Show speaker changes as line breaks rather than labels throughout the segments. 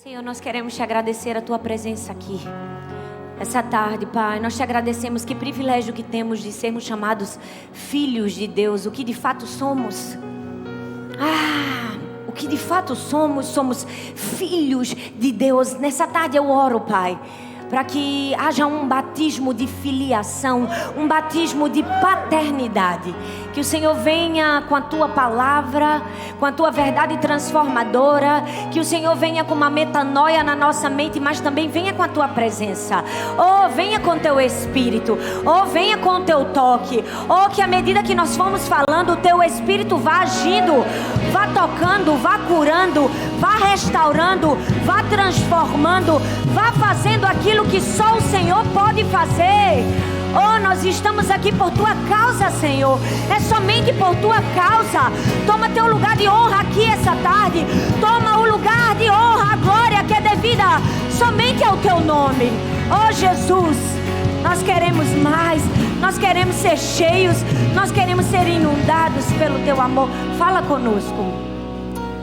Senhor, nós queremos te agradecer a tua presença aqui. Essa tarde, Pai, nós te agradecemos. Que privilégio que temos de sermos chamados filhos de Deus. O que de fato somos. O que de fato somos filhos de Deus. Nessa tarde eu oro, Pai, para que haja um batismo de filiação, um batismo de paternidade. Que o Senhor venha com a tua palavra, com a tua verdade transformadora. Que o Senhor venha com uma metanoia na nossa mente, mas também venha com a tua presença. Venha com o teu espírito. Venha com o teu toque. Que à medida que nós formos falando, o teu espírito vá agindo, vá tocando, vá curando, vá restaurando, vá transformando, vá fazendo aquilo que só o Senhor pode fazer. Nós estamos aqui por tua causa, Senhor. É somente por tua causa. Toma teu lugar de honra aqui essa tarde. Toma o lugar de honra, a glória que é devida somente ao teu nome. Jesus, nós queremos mais. Nós queremos ser cheios. Nós queremos ser inundados pelo teu amor. Fala conosco.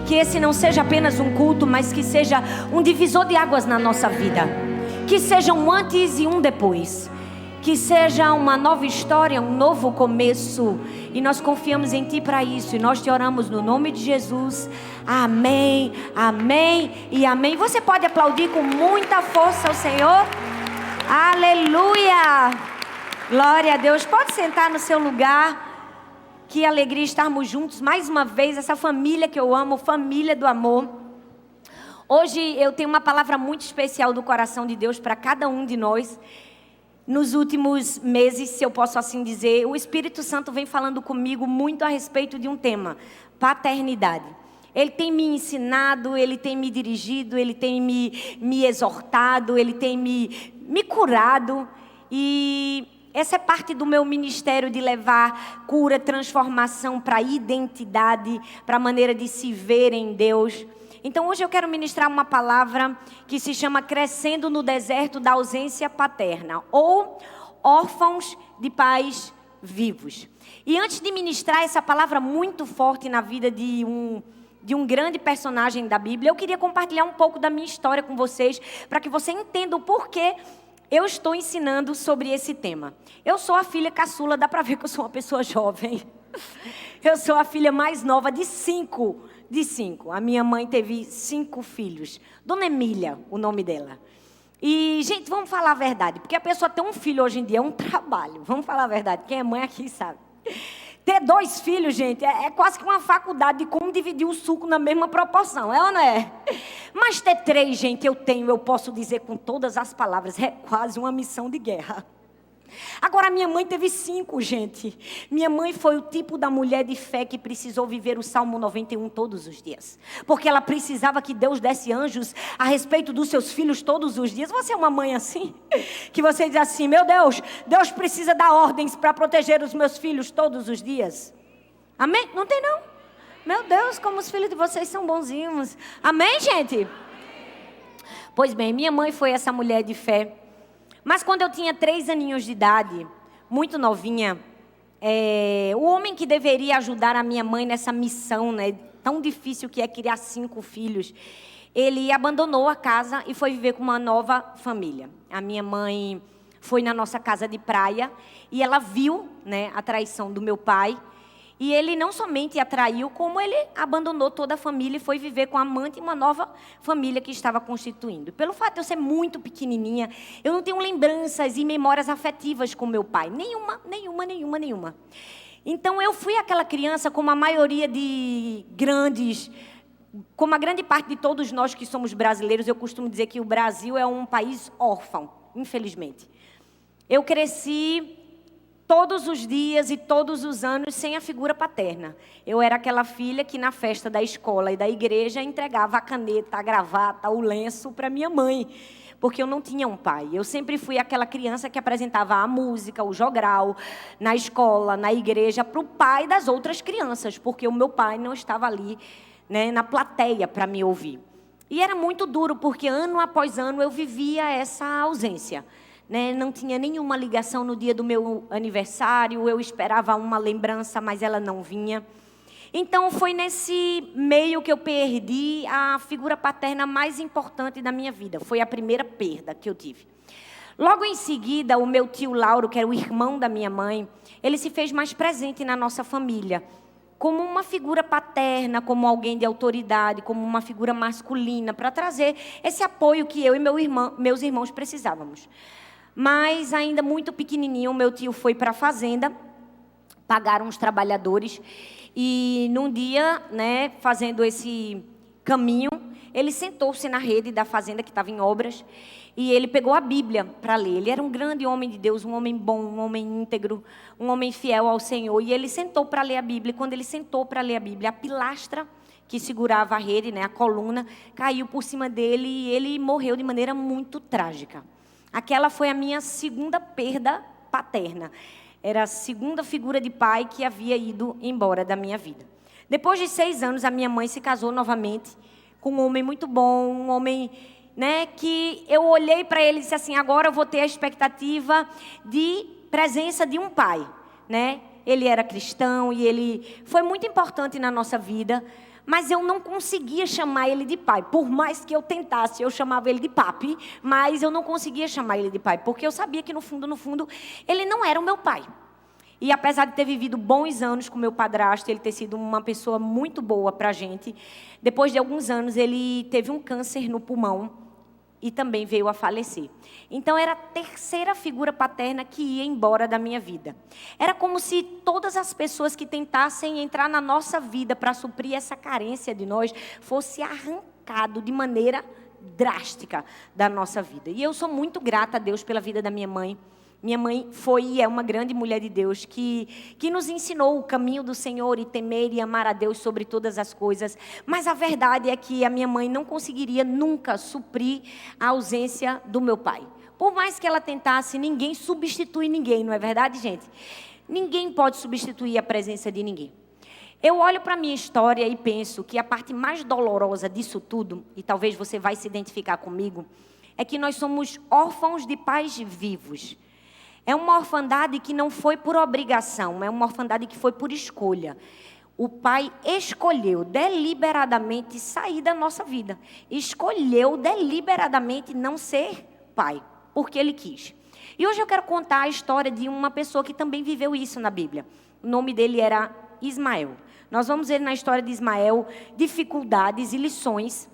Que esse não seja apenas um culto, mas que seja um divisor de águas na nossa vida. Que seja um antes e um depois. Que seja uma nova história, um novo começo. E nós confiamos em Ti para isso. E nós te oramos no nome de Jesus. Amém, amém e amém. Você pode aplaudir com muita força ao Senhor? Aleluia! Glória a Deus. Pode sentar no seu lugar. Que alegria estarmos juntos mais uma vez. Essa família que eu amo, família do amor. Hoje eu tenho uma palavra muito especial do coração de Deus para cada um de nós. Nos últimos meses, se eu posso assim dizer, o Espírito Santo vem falando comigo muito a respeito de um tema: paternidade. Ele tem me ensinado, ele tem me dirigido, ele tem me exortado, ele tem me curado. E essa é parte do meu ministério de levar cura, transformação para a identidade, para a maneira de se ver em Deus. Então hoje eu quero ministrar uma palavra que se chama Crescendo no Deserto da Ausência Paterna, ou Órfãos de Pais Vivos. E antes de ministrar essa palavra muito forte na vida de um grande personagem da Bíblia, eu queria compartilhar um pouco da minha história com vocês, para que você entenda o porquê eu estou ensinando sobre esse tema. Eu sou a filha caçula, dá para ver que eu sou uma pessoa jovem. Eu sou a filha mais nova de cinco. A minha mãe teve 5 filhos. Dona Emília, o nome dela. E, gente, vamos falar a verdade. Porque a pessoa ter um filho hoje em dia é um trabalho. Vamos falar a verdade. Quem é mãe aqui sabe. Ter 2 filhos, gente, é quase que uma faculdade de como dividir o suco na mesma proporção. É ou não é? Mas ter 3, gente, eu posso dizer com todas as palavras, é quase uma missão de guerra. Agora, minha mãe teve 5, gente. Minha mãe foi o tipo da mulher de fé que precisou viver o Salmo 91 todos os dias. Porque ela precisava que Deus desse anjos a respeito dos seus filhos todos os dias. Você é uma mãe assim? Que você diz assim: meu Deus, Deus precisa dar ordens para proteger os meus filhos todos os dias. Amém? Não tem não? Meu Deus, como os filhos de vocês são bonzinhos. Amém, gente? Pois bem, minha mãe foi essa mulher de fé. Mas quando eu tinha 3 aninhos de idade, muito novinha, o homem que deveria ajudar a minha mãe nessa missão, né, tão difícil que é criar 5 filhos, ele abandonou a casa e foi viver com uma nova família. A minha mãe foi na nossa casa de praia e ela viu, né, a traição do meu pai. E ele não somente a traiu, como ele abandonou toda a família e foi viver com a amante e uma nova família que estava constituindo. Pelo fato de eu ser muito pequenininha, eu não tenho lembranças e memórias afetivas com meu pai. Nenhuma. Então eu fui aquela criança como a maioria como a grande parte de todos nós que somos brasileiros. Eu costumo dizer que o Brasil é um país órfão, infelizmente. Eu cresci todos os dias e todos os anos sem a figura paterna. Eu era aquela filha que na festa da escola e da igreja entregava a caneta, a gravata, o lenço para minha mãe, porque eu não tinha um pai. Eu sempre fui aquela criança que apresentava a música, o jogral, na escola, na igreja, para o pai das outras crianças, porque o meu pai não estava ali, né, na plateia para me ouvir. E era muito duro, porque ano após ano eu vivia essa ausência. Né? Não tinha nenhuma ligação no dia do meu aniversário, eu esperava uma lembrança, mas ela não vinha. Então foi nesse meio que eu perdi a figura paterna mais importante da minha vida. Foi a primeira perda que eu tive. Logo em seguida, o meu tio Lauro, que era o irmão da minha mãe, ele se fez mais presente na nossa família, como uma figura paterna, como alguém de autoridade, como uma figura masculina, para trazer esse apoio que eu e meus irmãos precisávamos. Mas ainda muito pequenininho, o meu tio foi para a fazenda, pagaram os trabalhadores, e num dia, né, fazendo esse caminho, ele sentou-se na rede da fazenda que estava em obras, e ele pegou a Bíblia para ler. Ele era um grande homem de Deus, um homem bom, um homem íntegro, um homem fiel ao Senhor. E ele sentou para ler a Bíblia. E quando ele sentou para ler a Bíblia, a pilastra que segurava a rede, né, a coluna, caiu por cima dele e ele morreu de maneira muito trágica. Aquela foi a minha segunda perda paterna. Era a segunda figura de pai que havia ido embora da minha vida. Depois de 6 anos, a minha mãe se casou novamente com um homem muito bom, um homem, né, que eu olhei para ele e disse assim, agora eu vou ter a expectativa de presença de um pai, né? Ele era cristão e ele foi muito importante na nossa vida, mas eu não conseguia chamar ele de pai. Por mais que eu tentasse, eu chamava ele de papi, mas eu não conseguia chamar ele de pai, porque eu sabia que no fundo, ele não era o meu pai. E apesar de ter vivido bons anos com meu padrasto, ele ter sido uma pessoa muito boa para a gente, depois de alguns anos ele teve um câncer no pulmão e também veio a falecer. Então era a terceira figura paterna que ia embora da minha vida. Era como se todas as pessoas que tentassem entrar na nossa vida para suprir essa carência de nós, fosse arrancado de maneira drástica da nossa vida. E eu sou muito grata a Deus pela vida da minha mãe. Minha mãe foi e é uma grande mulher de Deus que nos ensinou o caminho do Senhor e temer e amar a Deus sobre todas as coisas. Mas a verdade é que a minha mãe não conseguiria nunca suprir a ausência do meu pai. Por mais que ela tentasse, ninguém substitui ninguém, não é verdade, gente? Ninguém pode substituir a presença de ninguém. Eu olho para a minha história e penso que a parte mais dolorosa disso tudo, e talvez você vai se identificar comigo, é que nós somos órfãos de pais vivos. É uma orfandade que não foi por obrigação, é uma orfandade que foi por escolha. O pai escolheu deliberadamente sair da nossa vida. Escolheu deliberadamente não ser pai, porque ele quis. E hoje eu quero contar a história de uma pessoa que também viveu isso na Bíblia. O nome dele era Ismael. Nós vamos ver na história de Ismael dificuldades e lições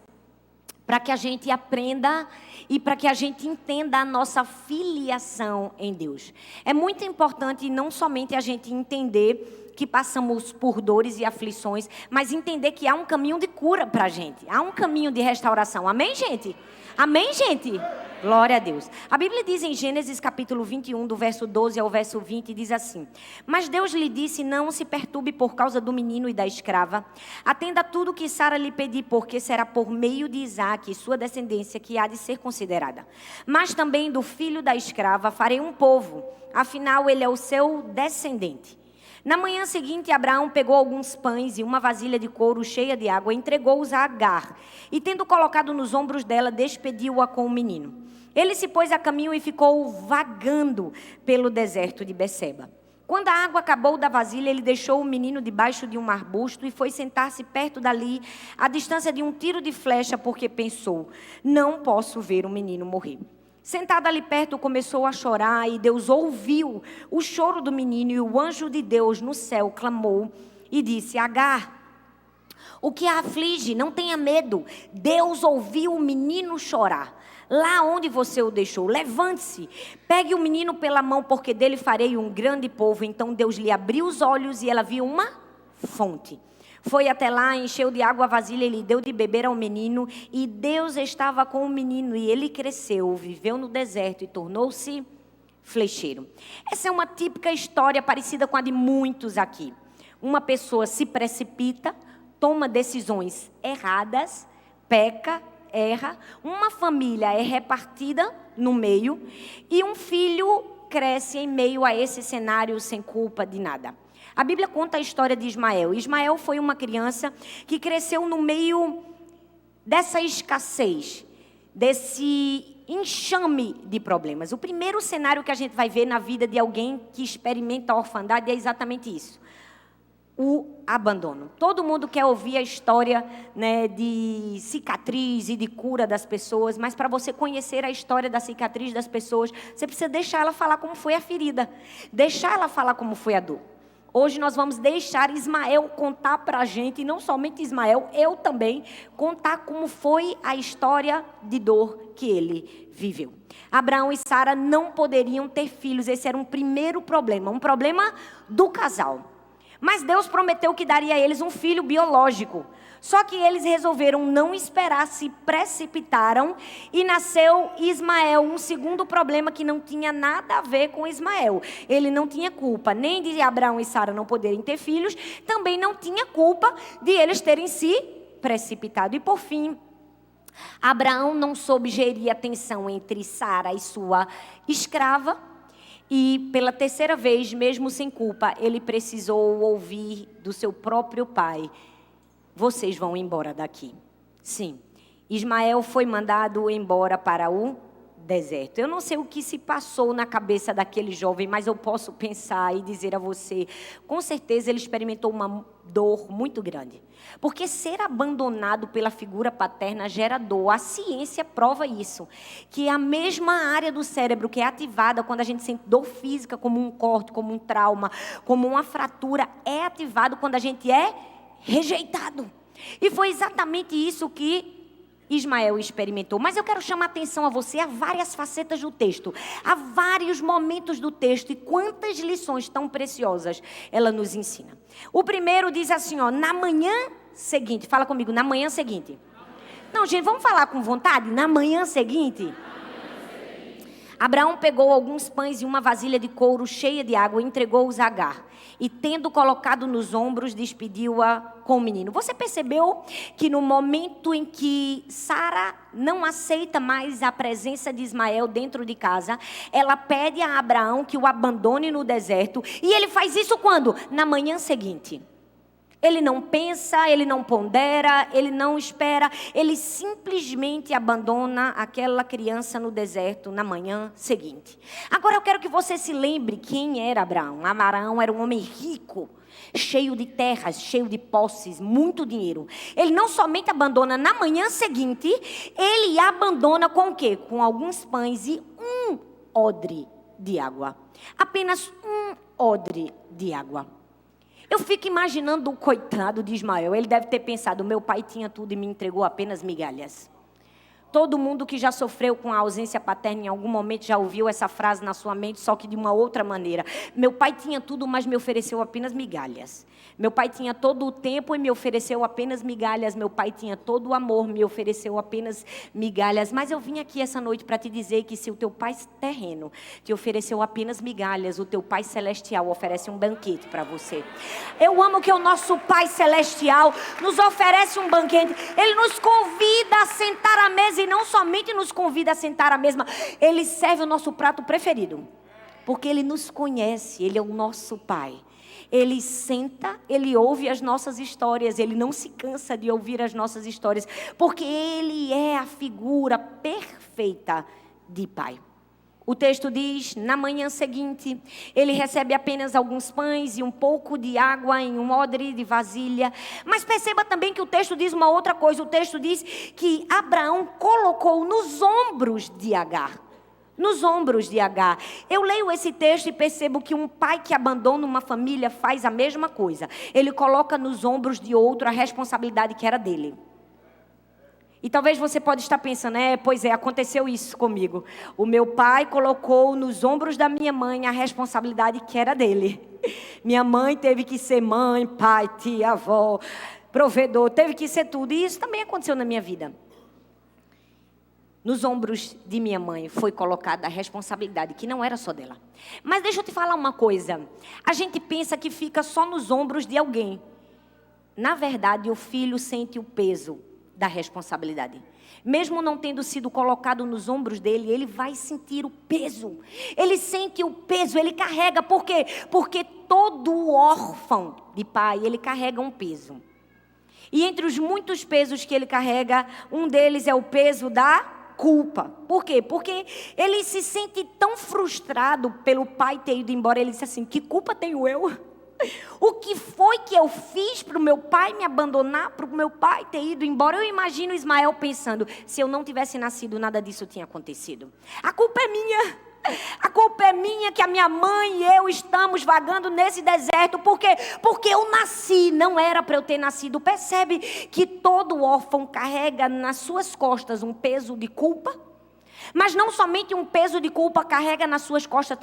para que a gente aprenda e para que a gente entenda a nossa filiação em Deus. É muito importante não somente a gente entender que passamos por dores e aflições, mas entender que há um caminho de cura para a gente. Há um caminho de restauração. Amém, gente? Amém, gente? Glória a Deus. A Bíblia diz em Gênesis capítulo 21, do verso 12 ao verso 20, diz assim: Mas Deus lhe disse, não se perturbe por causa do menino e da escrava. Atenda tudo que Sara lhe pedir, porque será por meio de Isaque, sua descendência, que há de ser considerada. Mas também do filho da escrava farei um povo, afinal ele é o seu descendente. Na manhã seguinte, Abraão pegou alguns pães e uma vasilha de couro cheia de água, entregou-os a Agar, e tendo colocado nos ombros dela, despediu-a com o menino. Ele se pôs a caminho e ficou vagando pelo deserto de Beceba. Quando a água acabou da vasilha, ele deixou o menino debaixo de um arbusto e foi sentar-se perto dali, à distância de um tiro de flecha, porque pensou, não posso ver o menino morrer. Sentado ali perto, começou a chorar e Deus ouviu o choro do menino e o anjo de Deus no céu clamou e disse, Agar, o que a aflige? Não tenha medo. Deus ouviu o menino chorar. Lá onde você o deixou, levante-se, pegue o menino pela mão, porque dele farei um grande povo. Então Deus lhe abriu os olhos e ela viu uma fonte. Foi até lá, encheu de água a vasilha e lhe deu de beber ao menino. E Deus estava com o menino e ele cresceu, viveu no deserto e tornou-se flecheiro. Essa é uma típica história parecida com a de muitos aqui. Uma pessoa se precipita, toma decisões erradas, peca, erra. Uma família é repartida no meio e um filho cresce em meio a esse cenário sem culpa de nada. A Bíblia conta a história de Ismael. Ismael foi uma criança que cresceu no meio dessa escassez, desse enxame de problemas. O primeiro cenário que a gente vai ver na vida de alguém que experimenta a orfandade é exatamente isso. o abandono. Todo mundo quer ouvir a história, né, de cicatriz e de cura das pessoas, mas para você conhecer a história da cicatriz das pessoas, você precisa deixar ela falar como foi a ferida, deixar ela falar como foi a dor. Hoje nós vamos deixar Ismael contar para a gente, e não somente Ismael, eu também, contar como foi a história de dor que ele viveu. Abraão e Sara não poderiam ter filhos, esse era um primeiro problema, um problema do casal. Mas Deus prometeu que daria a eles um filho biológico. Só que eles resolveram não esperar, se precipitaram e nasceu Ismael. Um segundo problema que não tinha nada a ver com Ismael. Ele não tinha culpa nem de Abraão e Sara não poderem ter filhos, também não tinha culpa de eles terem se precipitado. E por fim, Abraão não soube gerir a tensão entre Sara e sua escrava. E pela terceira vez, mesmo sem culpa, ele precisou ouvir do seu próprio pai: vocês vão embora daqui. Sim, Ismael foi mandado embora para o deserto. Eu não sei o que se passou na cabeça daquele jovem, mas eu posso pensar e dizer a você, com certeza ele experimentou uma dor muito grande. Porque ser abandonado pela figura paterna gera dor. A ciência prova isso. Que a mesma área do cérebro que é ativada quando a gente sente dor física, como um corte, como um trauma, como uma fratura, é ativado quando a gente é rejeitado. E foi exatamente isso que Ismael experimentou. Mas eu quero chamar a atenção a você a várias facetas do texto, a vários momentos do texto e quantas lições tão preciosas ela nos ensina. O primeiro diz assim, ó, na manhã seguinte, fala comigo, na manhã seguinte. Não, gente, vamos falar com vontade? Na manhã seguinte. Abraão pegou alguns pães e uma vasilha de couro cheia de água e entregou-os a Agar. E tendo colocado nos ombros, despediu-a com o menino. Você percebeu que no momento em que Sara não aceita mais a presença de Ismael dentro de casa, ela pede a Abraão que o abandone no deserto. E ele faz isso quando? Na manhã seguinte. Ele não pensa, ele não pondera, ele não espera, ele simplesmente abandona aquela criança no deserto na manhã seguinte. Agora eu quero que você se lembre quem era Abraão. Abraão era um homem rico, cheio de terras, cheio de posses, muito dinheiro. Ele não somente abandona na manhã seguinte, ele abandona com o quê? Com alguns pães e um odre de água. Apenas um odre de água. Eu fico imaginando o coitado de Ismael. Ele deve ter pensado, meu pai tinha tudo e me entregou apenas migalhas. Todo mundo que já sofreu com a ausência paterna em algum momento já ouviu essa frase na sua mente, só que de uma outra maneira. Meu pai tinha tudo, mas me ofereceu apenas migalhas. Meu pai tinha todo o tempo e me ofereceu apenas migalhas. Meu pai tinha todo o amor, me ofereceu apenas migalhas. Mas eu vim aqui essa noite para te dizer que se o teu pai terreno te ofereceu apenas migalhas, o teu pai celestial oferece um banquete para você. Eu amo que o nosso pai celestial nos oferece um banquete. Ele nos convida a sentar à mesa e não somente nos convida a sentar à mesa, ele serve o nosso prato preferido. Porque ele nos conhece, ele é o nosso pai. Ele senta, ele ouve as nossas histórias, ele não se cansa de ouvir as nossas histórias, porque ele é a figura perfeita de pai. O texto diz, na manhã seguinte, ele recebe apenas alguns pães e um pouco de água em um odre de vasilha. Mas perceba também que o texto diz uma outra coisa. O texto diz que Abraão colocou nos ombros de Agar. Nos ombros de Agar. Eu leio esse texto e percebo que um pai que abandona uma família faz a mesma coisa. Ele coloca nos ombros de outro a responsabilidade que era dele. E talvez você pode estar pensando, pois é, aconteceu isso comigo. O meu pai colocou nos ombros da minha mãe a responsabilidade que era dele. Minha mãe teve que ser mãe, pai, tia, avó, provedor, teve que ser tudo. E isso também aconteceu na minha vida. Nos ombros de minha mãe foi colocada a responsabilidade que não era só dela. Mas deixa eu te falar uma coisa. A gente pensa que fica só nos ombros de alguém. Na verdade, o filho sente o peso da responsabilidade. Mesmo não tendo sido colocado nos ombros dele, ele vai sentir o peso. Ele sente o peso, ele carrega. Por quê? Porque todo órfão de pai, ele carrega um peso. E entre os muitos pesos que ele carrega, um deles é o peso da culpa. Por quê? Porque ele se sente tão frustrado pelo pai ter ido embora. Ele disse assim, que culpa tenho eu? O que foi que eu fiz para o meu pai me abandonar, para o meu pai ter ido embora? Eu imagino Ismael pensando, se eu não tivesse nascido, nada disso tinha acontecido. A culpa é minha. A culpa é minha que a minha mãe e eu estamos vagando nesse deserto. Por quê? Porque eu nasci, não era para eu ter nascido. Percebe que todo órfão carrega nas suas costas um peso de culpa? Mas não somente um peso de culpa, carrega nas suas costas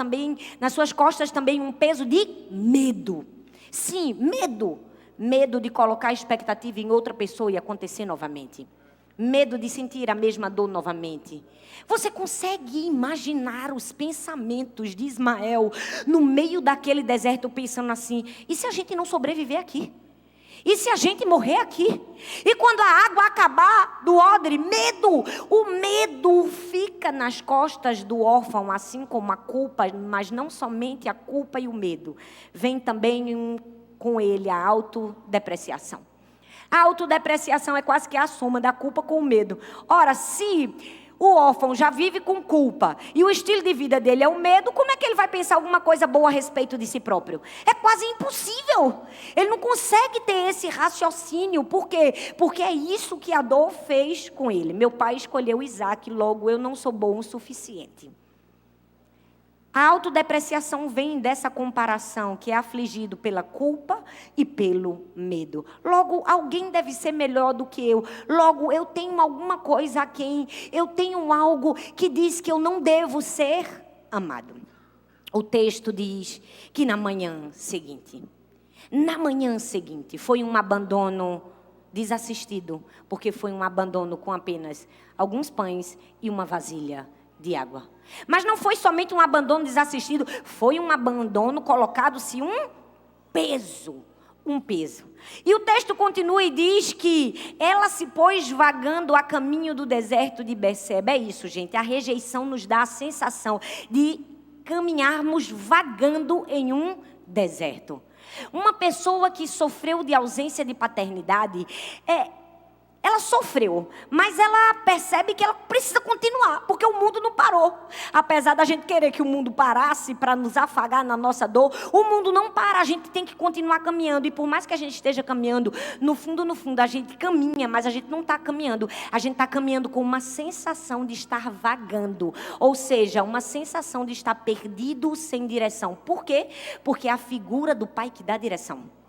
também um peso de medo. Sim, medo. Medo de colocar expectativa em outra pessoa e acontecer novamente. Medo de sentir a mesma dor novamente. Você consegue imaginar os pensamentos de Ismael no meio daquele deserto pensando assim, e se a gente não sobreviver aqui? E se a gente morrer aqui? E quando a água acabar do odre? Medo! O medo fica nas costas do órfão, assim como a culpa, mas não somente a culpa e o medo. Vem também com ele a autodepreciação. A autodepreciação é quase que a soma da culpa com o medo. Ora, se o órfão já vive com culpa e o estilo de vida dele é o medo, como é que ele vai pensar alguma coisa boa a respeito de si próprio? É quase impossível. Ele não consegue ter esse raciocínio. Por quê? Porque é isso que a dor fez com ele. Meu pai escolheu Isaac, logo eu não sou bom o suficiente. A autodepreciação vem dessa comparação, que é afligido pela culpa e pelo medo. Logo, alguém deve ser melhor do que eu. Logo, eu tenho alguma coisa a quem. Eu tenho algo que diz que eu não devo ser amado. O texto diz que na manhã seguinte foi um abandono desassistido, porque foi um abandono com apenas alguns pães e uma vasilha de água. Mas não foi somente um abandono desassistido, foi um abandono colocado-se um peso. E o texto continua e diz que ela se pôs vagando a caminho do deserto de Berseba. É isso, gente, a rejeição nos dá a sensação de caminharmos vagando em um deserto. Uma pessoa que sofreu de ausência de paternidade, ela sofreu, mas ela percebe que ela precisa continuar, porque o mundo não parou. Apesar da gente querer que o mundo parasse para nos afagar na nossa dor, o mundo não para, a gente tem que continuar caminhando. E por mais que a gente esteja caminhando, no fundo, a gente caminha, mas a gente não está caminhando. A gente está caminhando com uma sensação de estar vagando, ou seja, uma sensação de estar perdido, sem direção. Por quê? Porque é a figura do pai que dá direção.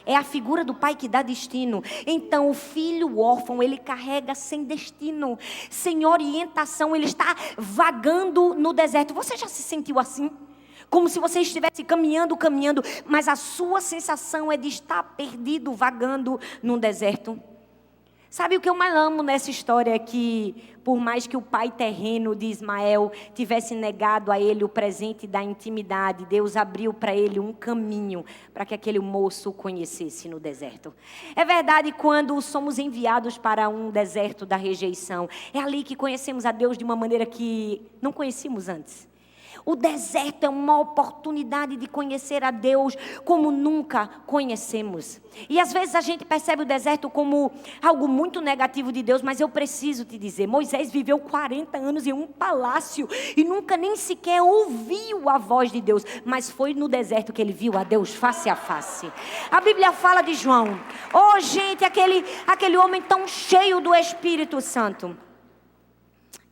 É a figura do pai que dá destino. Então o filho órfão, ele carrega sem destino, sem orientação, ele está vagando no deserto. Você já se sentiu assim? Como se você estivesse caminhando, mas a sua sensação é de estar perdido, vagando num deserto. Sabe o que eu mais amo nessa história é que, por mais que o pai terreno de Ismael tivesse negado a ele o presente da intimidade, Deus abriu para ele um caminho para que aquele moço o conhecesse no deserto. É verdade, quando somos enviados para um deserto da rejeição, é ali que conhecemos a Deus de uma maneira que não conhecíamos antes. O deserto é uma oportunidade de conhecer a Deus como nunca conhecemos. E às vezes a gente percebe o deserto como algo muito negativo de Deus, mas eu preciso te dizer, Moisés viveu 40 anos em um palácio e nunca nem sequer ouviu a voz de Deus, mas foi no deserto que ele viu a Deus face a face. A Bíblia fala de João. Oh, gente, aquele homem tão cheio do Espírito Santo.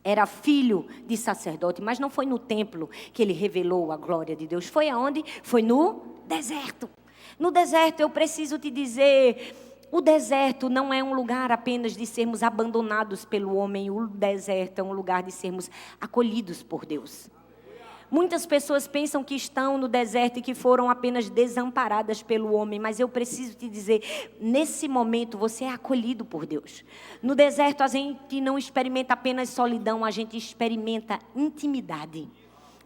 Era filho de sacerdote, mas não foi no templo que ele revelou a glória de Deus. Foi aonde? Foi no deserto. No deserto, eu preciso te dizer, o deserto não é um lugar apenas de sermos abandonados pelo homem. O deserto é um lugar de sermos acolhidos por Deus. Muitas pessoas pensam que estão no deserto e que foram apenas desamparadas pelo homem. Mas eu preciso te dizer, nesse momento você é acolhido por Deus. No deserto a gente não experimenta apenas solidão, a gente experimenta intimidade.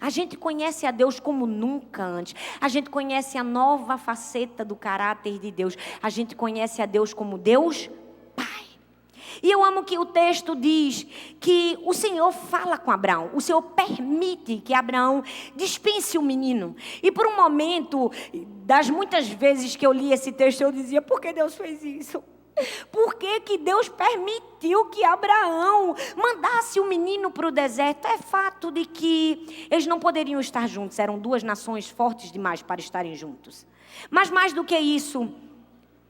A gente conhece a Deus como nunca antes. A gente conhece a nova faceta do caráter de Deus. A gente conhece a Deus como Deus Pai. E eu amo que o texto diz que o Senhor fala com Abraão. O Senhor permite que Abraão dispense o menino. E por um momento, das muitas vezes que eu li esse texto, eu dizia, por que Deus fez isso? Por que que Deus permitiu que Abraão mandasse o menino para o deserto? É fato de que eles não poderiam estar juntos. Eram duas nações fortes demais para estarem juntos. Mas mais do que isso,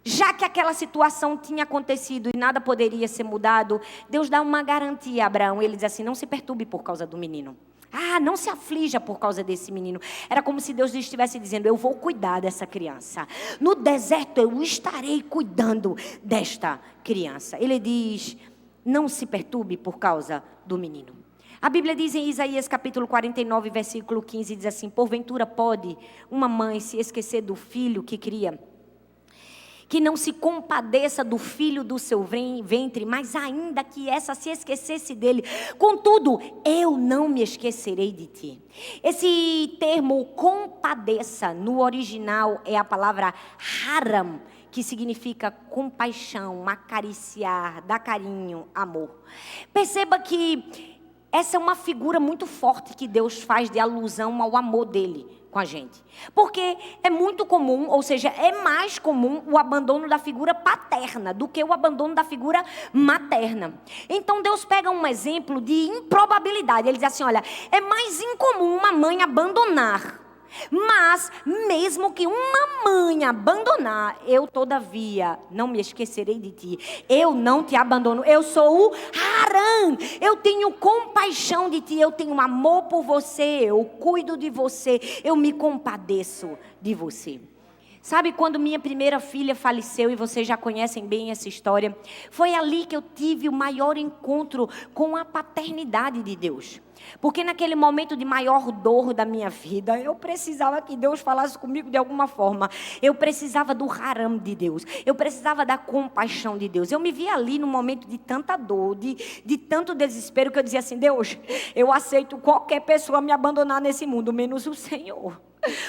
já que aquela situação tinha acontecido e nada poderia ser mudado, Deus dá uma garantia a Abraão. Ele diz assim: não se perturbe por causa do menino. Não se aflija por causa desse menino. Era como se Deus estivesse dizendo: eu vou cuidar dessa criança. No deserto eu estarei cuidando desta criança. Ele diz: não se perturbe por causa do menino. A Bíblia diz em Isaías capítulo 49, versículo 15, diz assim: porventura pode uma mãe se esquecer do filho que cria, que não se compadeça do filho do seu ventre, mas ainda que essa se esquecesse dele, contudo, eu não me esquecerei de ti. Esse termo compadeça, no original é a palavra haram, que significa compaixão, acariciar, dar carinho, amor. Perceba que essa é uma figura muito forte que Deus faz de alusão ao amor dele com a gente. Porque é muito comum, ou seja, é mais comum o abandono da figura paterna do que o abandono da figura materna. Então Deus pega um exemplo de improbabilidade. Ele diz assim: olha, é mais incomum uma mãe abandonar. Mas, mesmo que uma mãe abandonar, eu todavia não me esquecerei de ti. Eu não te abandono. Eu sou o Harã. Eu tenho compaixão de ti. Eu tenho amor por você. Eu cuido de você. Eu me compadeço de você. Sabe quando minha primeira filha faleceu, e vocês já conhecem bem essa história, foi ali que eu tive o maior encontro com a paternidade de Deus. Porque naquele momento de maior dor da minha vida, eu precisava que Deus falasse comigo de alguma forma. Eu precisava do haram de Deus. Eu precisava da compaixão de Deus. Eu me via ali num momento de tanta dor, de tanto desespero, que eu dizia assim: Deus, eu aceito qualquer pessoa me abandonar nesse mundo, menos o Senhor.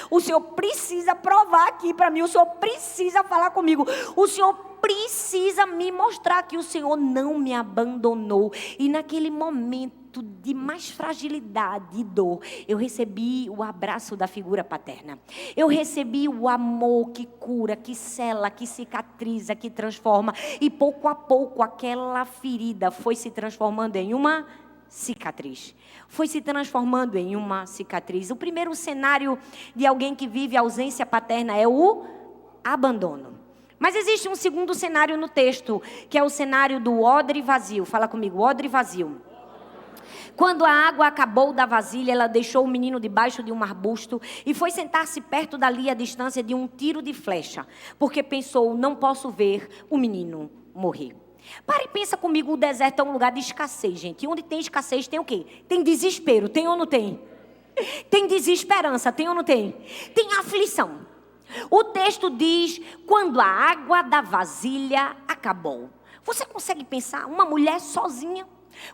O Senhor precisa provar aqui para mim. O Senhor precisa falar comigo. O Senhor precisa me mostrar que o Senhor não me abandonou. E naquele momento de mais fragilidade e dor, eu recebi o abraço da figura paterna. Eu recebi o amor que cura, que sela, que cicatriza, que transforma. E pouco a pouco aquela ferida foi se transformando em uma cicatriz. Foi se transformando em uma cicatriz. O primeiro cenário de alguém que vive a ausência paterna é o abandono. Mas existe um segundo cenário no texto, que é o cenário do odre vazio. Fala comigo: odre vazio. Quando a água acabou da vasilha, ela deixou o menino debaixo de um arbusto e foi sentar-se perto dali, à distância de um tiro de flecha, porque pensou: não posso ver o menino morrer. Para e pensa comigo: o deserto é um lugar de escassez, gente. E onde tem escassez tem o quê? Tem desespero, tem ou não tem? Tem desesperança, tem ou não tem? Tem aflição. O texto diz: quando a água da vasilha acabou. Você consegue pensar uma mulher sozinha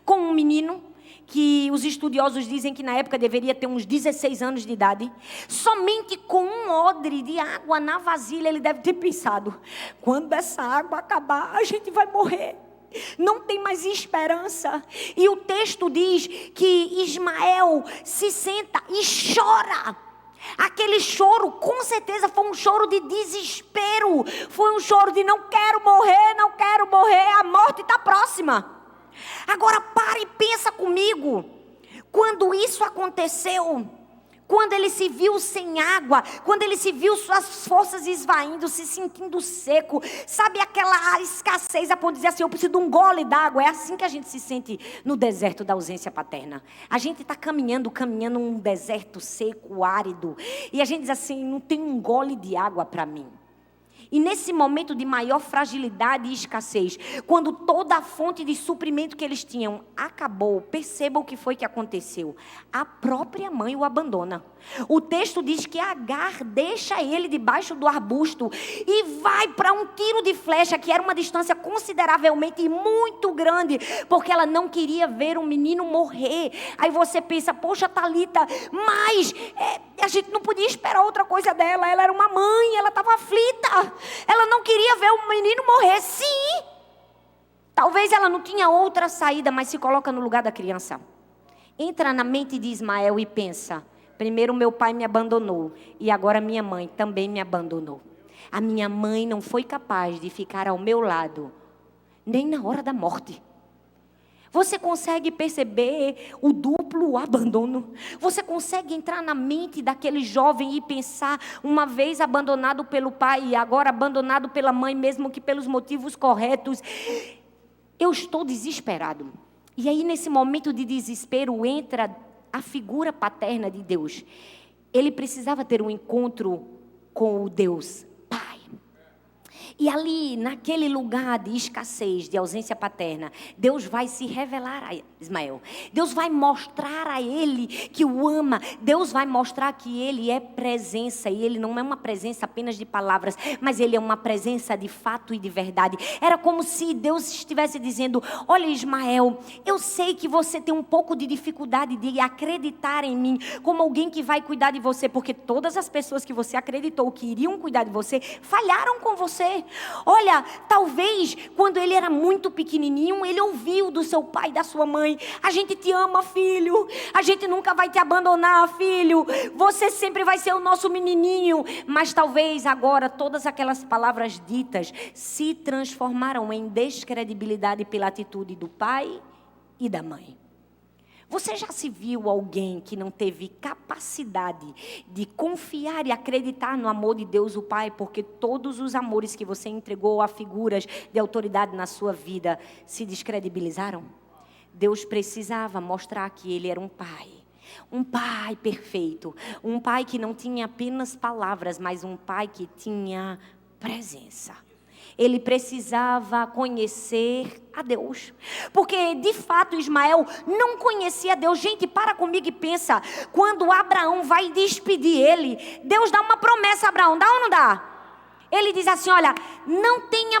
com um menino, que os estudiosos dizem que na época deveria ter uns 16 anos de idade, somente com um odre de água na vasilha? Ele deve ter pensado: quando essa água acabar, a gente vai morrer. Não tem mais esperança. E o texto diz que Ismael se senta e chora. Aquele choro, com certeza, foi um choro de desespero. Foi um choro de: não quero morrer, não quero morrer, a morte está próxima. Agora para e pensa comigo: quando isso aconteceu, quando ele se viu sem água, quando ele se viu suas forças esvaindo, se sentindo seco, sabe aquela escassez a ponto de dizer assim: eu preciso de um gole d'água. É assim que a gente se sente no deserto da ausência paterna. A gente está caminhando num deserto seco, árido, e a gente diz assim: não tem um gole de água para mim. E nesse momento de maior fragilidade e escassez, quando toda a fonte de suprimento que eles tinham acabou, perceba o que foi que aconteceu. A própria mãe o abandona. O texto diz que Agar deixa ele debaixo do arbusto e vai para um tiro de flecha, que era uma distância consideravelmente muito grande, porque ela não queria ver um menino morrer. Aí você pensa: poxa, Thalita, mas a gente não podia esperar outra coisa dela. Ela era uma mãe, ela estava aflita. Ela não queria ver o menino morrer. Sim, talvez ela não tinha outra saída, mas se coloca no lugar da criança. Entra na mente de Ismael e pensa: primeiro meu pai me abandonou e agora minha mãe também me abandonou. A minha mãe não foi capaz de ficar ao meu lado, nem na hora da morte. Você consegue perceber o duplo abandono? Você consegue entrar na mente daquele jovem e pensar, uma vez abandonado pelo pai e agora abandonado pela mãe, mesmo que pelos motivos corretos, eu estou desesperado. E aí, nesse momento de desespero, entra a figura paterna de Deus. Ele precisava ter um encontro com o Deus Pai. E ali, naquele lugar de escassez, de ausência paterna, Deus vai se revelar a Ismael. Deus vai mostrar a ele que o ama. Deus vai mostrar que ele é presença. E ele não é uma presença apenas de palavras, mas ele é uma presença de fato e de verdade. Era como se Deus estivesse dizendo: olha, Ismael, eu sei que você tem um pouco de dificuldade de acreditar em mim como alguém que vai cuidar de você, porque todas as pessoas que você acreditou que iriam cuidar de você, falharam com você. Olha, talvez quando ele era muito pequenininho, ele ouviu do seu pai e da sua mãe: a gente te ama, filho, a gente nunca vai te abandonar, filho, você sempre vai ser o nosso menininho. Mas talvez agora todas aquelas palavras ditas se transformaram em descredibilidade pela atitude do pai e da mãe. Você já se viu alguém que não teve capacidade de confiar e acreditar no amor de Deus, o Pai, porque todos os amores que você entregou a figuras de autoridade na sua vida se descredibilizaram? Deus precisava mostrar que Ele era um Pai perfeito, um Pai que não tinha apenas palavras, mas um Pai que tinha presença. Ele precisava conhecer a Deus, porque de fato Ismael não conhecia Deus. Gente, para comigo e pensa, quando Abraão vai despedir ele, Deus dá uma promessa a Abraão, dá ou não dá? Ele diz assim: olha, não tenha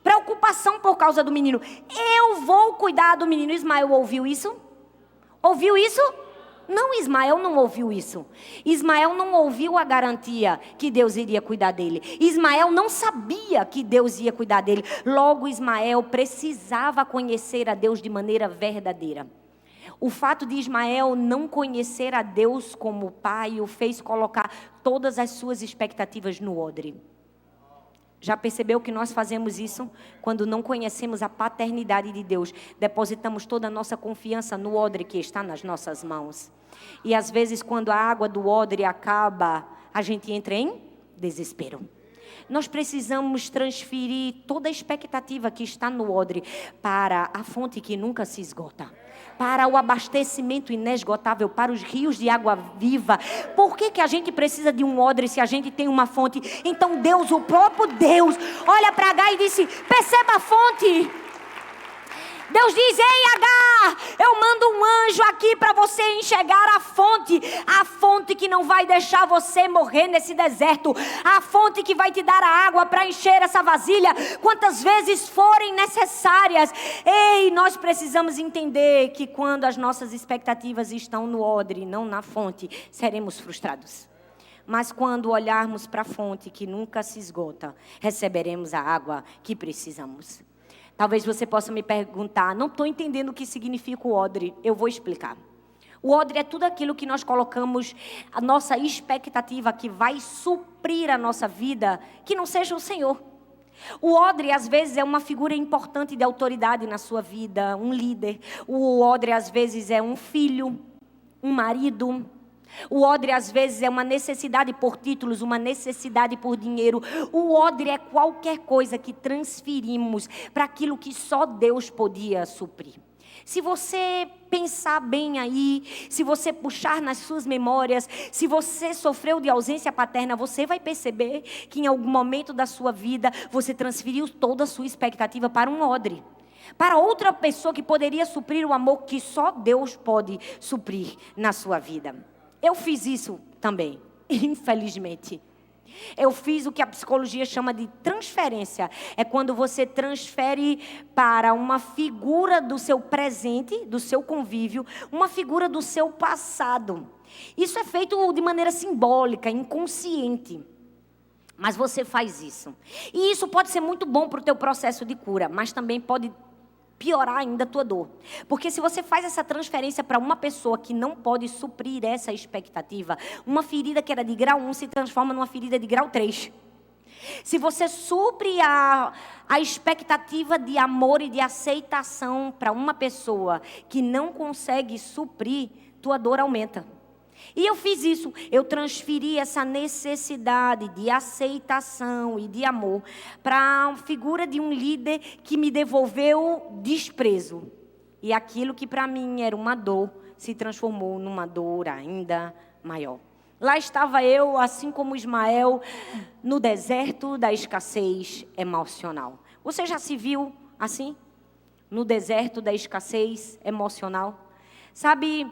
preocupação por causa do menino, eu vou cuidar do menino. Ismael ouviu isso? Ouviu isso? Não, Ismael não ouviu isso. Ismael não ouviu a garantia que Deus iria cuidar dele. Ismael não sabia que Deus ia cuidar dele. Logo, Ismael precisava conhecer a Deus de maneira verdadeira. O fato de Ismael não conhecer a Deus como pai o fez colocar todas as suas expectativas no odre. Já percebeu que nós fazemos isso? Quando não conhecemos a paternidade de Deus, depositamos toda a nossa confiança no odre que está nas nossas mãos. E às vezes, quando a água do odre acaba, a gente entra em desespero. Nós precisamos transferir toda a expectativa que está no odre para a fonte que nunca se esgota, para o abastecimento inesgotável, para os rios de água viva. Por que a gente precisa de um odre se a gente tem uma fonte? Então Deus, o próprio Deus, olha para Agar e disse: perceba a fonte. Deus diz: ei, Agar, eu mando um anjo aqui para você enxergar a fonte que não vai deixar você morrer nesse deserto, a fonte que vai te dar a água para encher essa vasilha quantas vezes forem necessárias. Ei, nós precisamos entender que quando as nossas expectativas estão no odre, não na fonte, seremos frustrados. Mas quando olharmos para a fonte que nunca se esgota, receberemos a água que precisamos. Talvez você possa me perguntar: não estou entendendo o que significa o odre. Eu vou explicar. O odre é tudo aquilo que nós colocamos, a nossa expectativa que vai suprir a nossa vida, que não seja o Senhor. O odre, às vezes, é uma figura importante de autoridade na sua vida, um líder. O odre, às vezes, é um filho, um marido. O odre às vezes é uma necessidade por títulos, uma necessidade por dinheiro. O odre é qualquer coisa que transferimos para aquilo que só Deus podia suprir. Se você pensar bem aí, se você puxar nas suas memórias, se você sofreu de ausência paterna, você vai perceber que em algum momento da sua vida você transferiu toda a sua expectativa para um odre, para outra pessoa que poderia suprir o amor que só Deus pode suprir na sua vida. Eu fiz isso também, infelizmente. Eu fiz o que a psicologia chama de transferência. É quando você transfere para uma figura do seu presente, do seu convívio, uma figura do seu passado. Isso é feito de maneira simbólica, inconsciente. Mas você faz isso. E isso pode ser muito bom para o teu processo de cura, mas também pode piorar ainda a tua dor. Porque se você faz essa transferência para uma pessoa que não pode suprir essa expectativa, uma ferida que era de grau 1 se transforma numa ferida de grau 3. Se você supre a expectativa de amor e de aceitação para uma pessoa que não consegue suprir, tua dor aumenta. E eu fiz isso, eu transferi essa necessidade de aceitação e de amor para a figura de um líder que me devolveu desprezo. E aquilo que para mim era uma dor, se transformou numa dor ainda maior. Lá estava eu, assim como Ismael, no deserto da escassez emocional. Você já se viu assim? No deserto da escassez emocional? Sabe,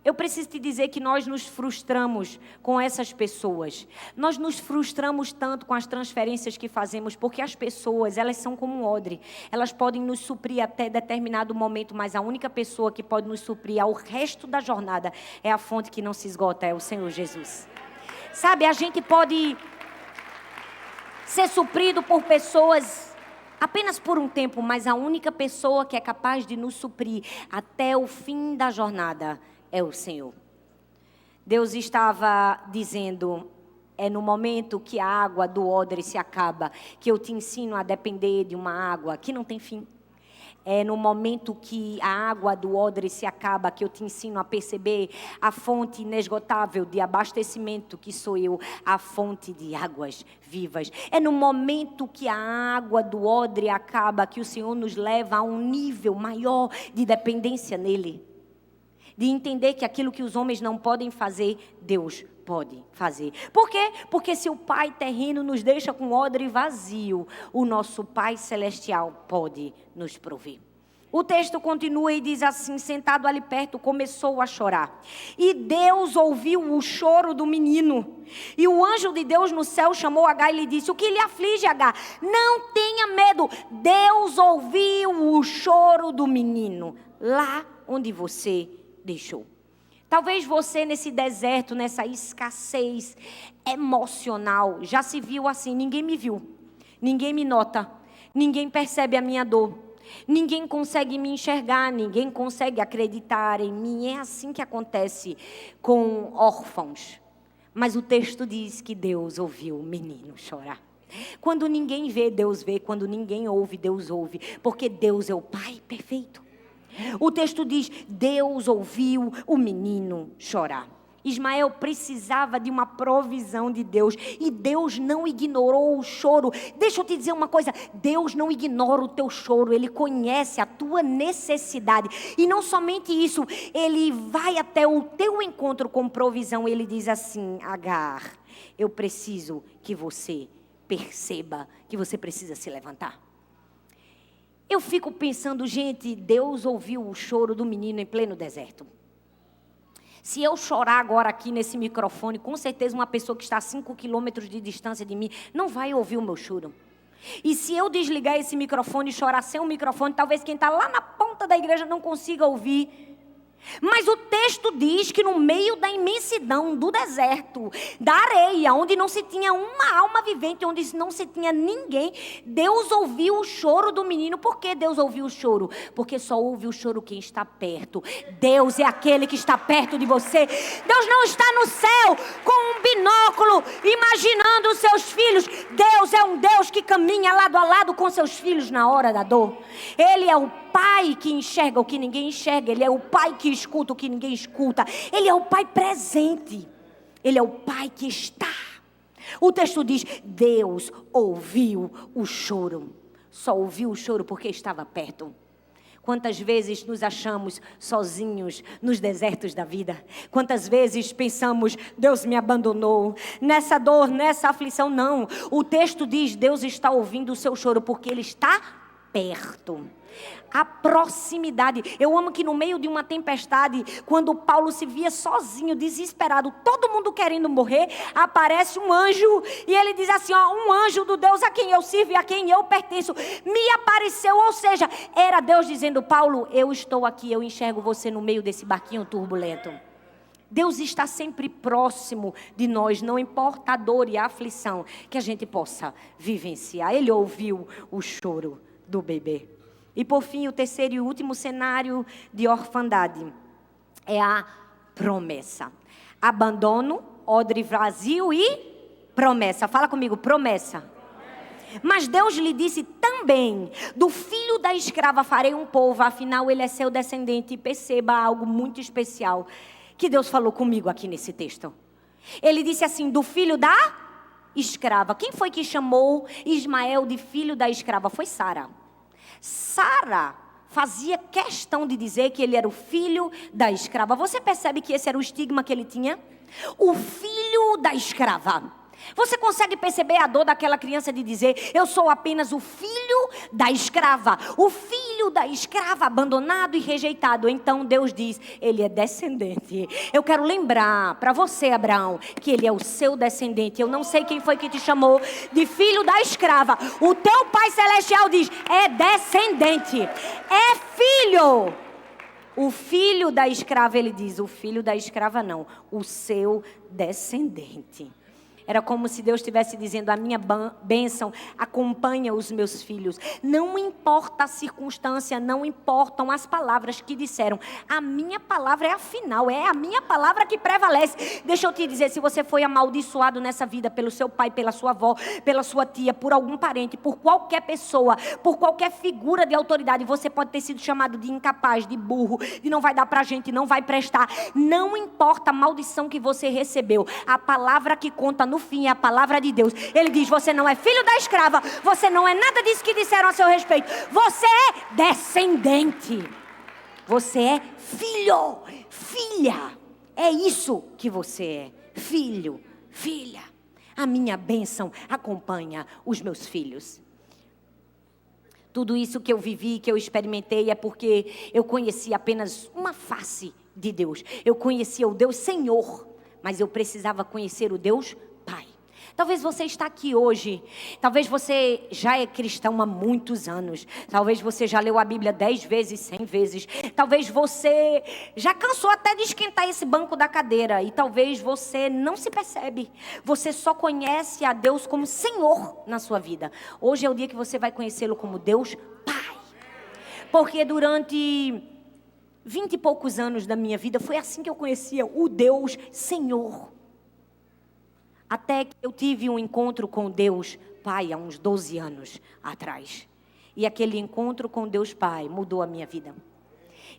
eu preciso te dizer que nós nos frustramos com essas pessoas. Nós nos frustramos tanto com as transferências que fazemos, porque as pessoas, elas são como um odre. Elas podem nos suprir até determinado momento, mas a única pessoa que pode nos suprir ao resto da jornada é a fonte que não se esgota, é o Senhor Jesus. Sabe, a gente pode ser suprido por pessoas apenas por um tempo, mas a única pessoa que é capaz de nos suprir até o fim da jornada é o Senhor. Deus estava dizendo, é no momento que a água do odre se acaba, que eu te ensino a depender de uma água que não tem fim. É no momento que a água do odre se acaba, que eu te ensino a perceber a fonte inesgotável de abastecimento que sou eu, a fonte de águas vivas. É no momento que a água do odre acaba, que o Senhor nos leva a um nível maior de dependência nele. De entender que aquilo que os homens não podem fazer, Deus pode fazer. Por quê? Porque se o Pai terreno nos deixa com odre vazio, o nosso Pai celestial pode nos prover. O texto continua e diz assim, sentado ali perto, começou a chorar. E Deus ouviu o choro do menino. E o anjo de Deus no céu chamou Agar e lhe disse, o que lhe aflige, Agar? Não tenha medo. Deus ouviu o choro do menino, lá onde você deixou. Talvez você nesse deserto, nessa escassez emocional, já se viu assim, ninguém me viu, ninguém me nota, ninguém percebe a minha dor, ninguém consegue me enxergar, ninguém consegue acreditar em mim. É assim que acontece com órfãos. Mas o texto diz que Deus ouviu o menino chorar. Quando ninguém vê, Deus vê. Quando ninguém ouve, Deus ouve. Porque Deus é o Pai perfeito. O texto diz, Deus ouviu o menino chorar. Ismael precisava de uma provisão de Deus. E Deus não ignorou o choro. Deixa eu te dizer uma coisa. Deus não ignora o teu choro. Ele conhece a tua necessidade. E não somente isso. Ele vai até o teu encontro com provisão. Ele diz assim, Agar, eu preciso que você perceba que você precisa se levantar. Eu fico pensando, gente, Deus ouviu o choro do menino em pleno deserto. Se eu chorar agora aqui nesse microfone, com certeza uma pessoa que está a 5 quilômetros de distância de mim não vai ouvir o meu choro. E se eu desligar esse microfone e chorar sem o microfone, talvez quem está lá na ponta da igreja não consiga ouvir. Mas o texto diz que no meio da imensidão do deserto, da areia, onde não se tinha uma alma vivente, onde não se tinha ninguém, Deus ouviu o choro do menino. Por que Deus ouviu o choro? Porque só ouve o choro quem está perto. Deus é aquele que está perto de você. Deus não está no céu com um binóculo imaginando os seus filhos. Deus é um Deus que caminha lado a lado com seus filhos na hora da dor. Ele é o Pai que enxerga o que ninguém enxerga. Ele é o Pai que escuta o que ninguém escuta. Ele é o Pai presente. Ele é o Pai que está. O texto diz, Deus ouviu o choro. Só ouviu o choro porque estava perto. Quantas vezes nos achamos sozinhos nos desertos da vida? Quantas vezes pensamos, Deus me abandonou, nessa dor, nessa aflição? Não, o texto diz, Deus está ouvindo o seu choro porque Ele está perto. A proximidade. Eu amo que no meio de uma tempestade, quando Paulo se via sozinho, desesperado, todo mundo querendo morrer, aparece um anjo e ele diz assim, ó, um anjo do Deus a quem eu sirvo e a quem eu pertenço me apareceu. Ou seja, era Deus dizendo, Paulo, eu estou aqui, eu enxergo você no meio desse barquinho turbulento. Deus está sempre próximo de nós, não importa a dor e a aflição que a gente possa vivenciar. Ele ouviu o choro do bebê. E por fim, o terceiro e último cenário de orfandade é a promessa. Abandono, odre vazio e promessa. Fala comigo, promessa. Mas Deus lhe disse também: do filho da escrava farei um povo, afinal ele é seu descendente. E perceba algo muito especial que Deus falou comigo aqui nesse texto. Ele disse assim: do filho da escrava. Quem foi que chamou Ismael de filho da escrava? Foi Sara. Sara fazia questão de dizer que ele era o filho da escrava. Você percebe que esse era o estigma que ele tinha? O filho da escrava. Você consegue perceber a dor daquela criança de dizer: eu sou apenas o filho da escrava, o filho da escrava abandonado e rejeitado. Então Deus diz: ele é descendente. Eu quero lembrar para você, Abraão, que ele é o seu descendente. Eu não sei quem foi que te chamou de filho da escrava. O teu Pai Celestial diz: é descendente, é filho. O filho da escrava, ele diz: o filho da escrava não, o seu descendente. Era como se Deus estivesse dizendo: a minha bênção acompanha os meus filhos. Não importa a circunstância, não importam as palavras que disseram. A minha palavra é a final, é a minha palavra que prevalece. Deixa eu te dizer, se você foi amaldiçoado nessa vida pelo seu pai, pela sua avó, pela sua tia, por algum parente, por qualquer pessoa, por qualquer figura de autoridade, você pode ter sido chamado de incapaz, de burro, de não vai dar pra gente, não vai prestar. Não importa a maldição que você recebeu, a palavra que conta no fim é a palavra de Deus. Ele diz: você não é filho da escrava, você não é nada disso que disseram a seu respeito, você é descendente, você é filho, filha, é isso que você é, filho, filha. A minha bênção acompanha os meus filhos. Tudo isso que eu vivi, que eu experimentei, é porque eu conheci apenas uma face de Deus. Eu conhecia o Deus Senhor, mas eu precisava conhecer o Deus Pai. Talvez você está aqui hoje, talvez você já é cristão há muitos anos, talvez você já leu a Bíblia 10 vezes, 100 vezes, talvez você já cansou até de esquentar esse banco da cadeira, e talvez você não se percebe, você só conhece a Deus como Senhor na sua vida. Hoje é o dia que você vai conhecê-lo como Deus Pai, porque durante 20 e poucos anos da minha vida, foi assim que eu conhecia o Deus Senhor. Até que eu tive um encontro com Deus Pai há uns 12 anos atrás. E aquele encontro com Deus Pai mudou a minha vida.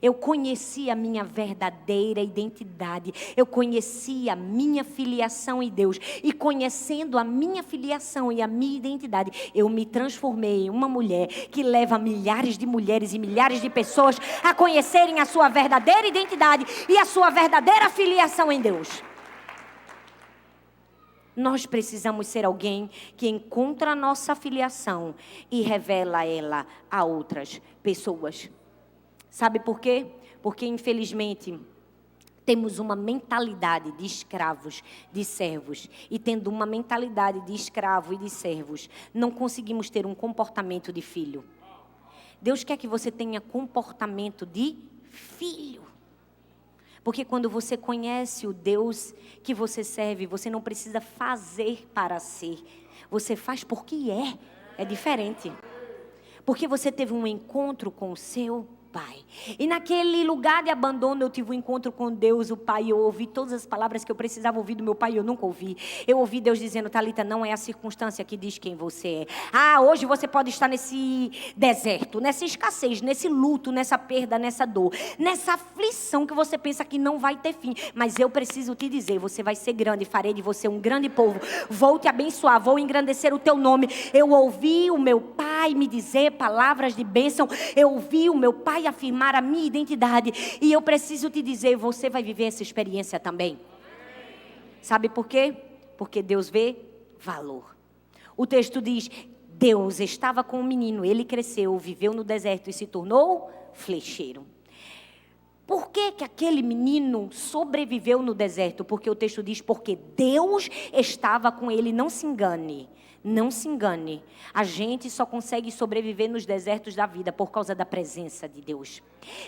Eu conheci a minha verdadeira identidade. Eu conheci a minha filiação em Deus. E conhecendo a minha filiação e a minha identidade, eu me transformei em uma mulher que leva milhares de mulheres e milhares de pessoas a conhecerem a sua verdadeira identidade e a sua verdadeira filiação em Deus. Nós precisamos ser alguém que encontra a nossa filiação e revela ela a outras pessoas. Sabe por quê? Porque, infelizmente, temos uma mentalidade de escravos, de servos. E tendo uma mentalidade de escravo e de servos, não conseguimos ter um comportamento de filho. Deus quer que você tenha comportamento de filho. Porque quando você conhece o Deus que você serve, você não precisa fazer para ser. Você faz porque é. É diferente. Porque você teve um encontro com o seu Pai. E naquele lugar de abandono eu tive um encontro com Deus, o Pai. Eu ouvi todas as palavras que eu precisava ouvir do meu Pai, eu nunca ouvi. Eu ouvi Deus dizendo: Thalita, não é a circunstância que diz quem você é. Hoje você pode estar nesse deserto, nessa escassez, nesse luto, nessa perda, nessa dor, nessa aflição que você pensa que não vai ter fim. Mas eu preciso te dizer, você vai ser grande, farei de você um grande povo. Vou te abençoar, vou engrandecer o teu nome. Eu ouvi o meu Pai me dizer palavras de bênção. Eu ouvi o meu Pai afirmar a minha identidade. E eu preciso te dizer, você vai viver essa experiência também. Sabe por quê? Porque Deus vê valor. O texto diz: Deus estava com o menino, ele cresceu, viveu no deserto e se tornou flecheiro. Por que que aquele menino sobreviveu no deserto? Porque o texto diz: porque Deus estava com ele. Não se engane. Não se engane, a gente só consegue sobreviver nos desertos da vida por causa da presença de Deus.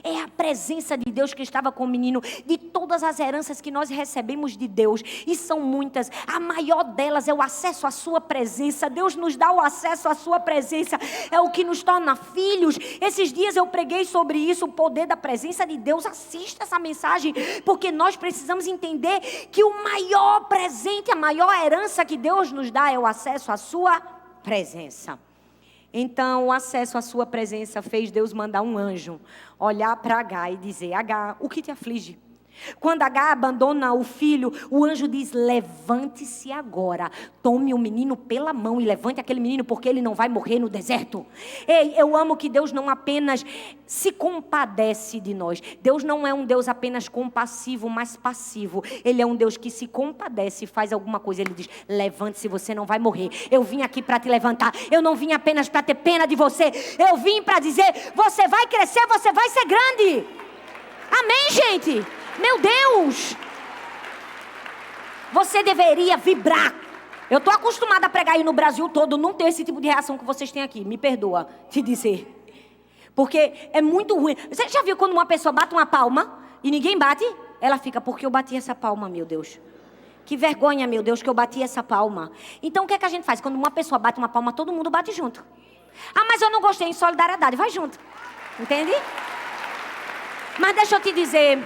É a presença de Deus que estava com o menino. De todas as heranças que nós recebemos de Deus, e são muitas, a maior delas é o acesso à sua presença. Deus nos dá o acesso à sua presença, é o que nos torna filhos. Esses dias eu preguei sobre isso, o poder da presença de Deus. Assista essa mensagem, porque nós precisamos entender que o maior presente, a maior herança que Deus nos dá é o acesso à sua presença. Então, o acesso à sua presença fez Deus mandar um anjo olhar para Agar e dizer: Agar, o que te aflige? Quando Agar abandona o filho, o anjo diz: levante-se agora, tome o menino pela mão e levante aquele menino, porque ele não vai morrer no deserto. Ei, eu amo que Deus não apenas se compadece de nós. Deus não é um Deus apenas compassivo, mas passivo. Ele é um Deus que se compadece e faz alguma coisa. Ele diz: levante-se, você não vai morrer. Eu vim aqui para te levantar. Eu não vim apenas para ter pena de você. Eu vim para dizer: você vai crescer, você vai ser grande. Amém, gente? Meu Deus! Você deveria vibrar. Eu estou acostumada a pregar aí no Brasil todo, não ter esse tipo de reação que vocês têm aqui. Me perdoa te dizer. Porque é muito ruim. Você já viu quando uma pessoa bate uma palma e ninguém bate? Ela fica: porque eu bati essa palma, meu Deus. Que vergonha, meu Deus, que eu bati essa palma. Então o que é que a gente faz? Quando uma pessoa bate uma palma, todo mundo bate junto. Ah, mas eu não gostei, em solidariedade. Vai junto. Entende? Mas deixa eu te dizer...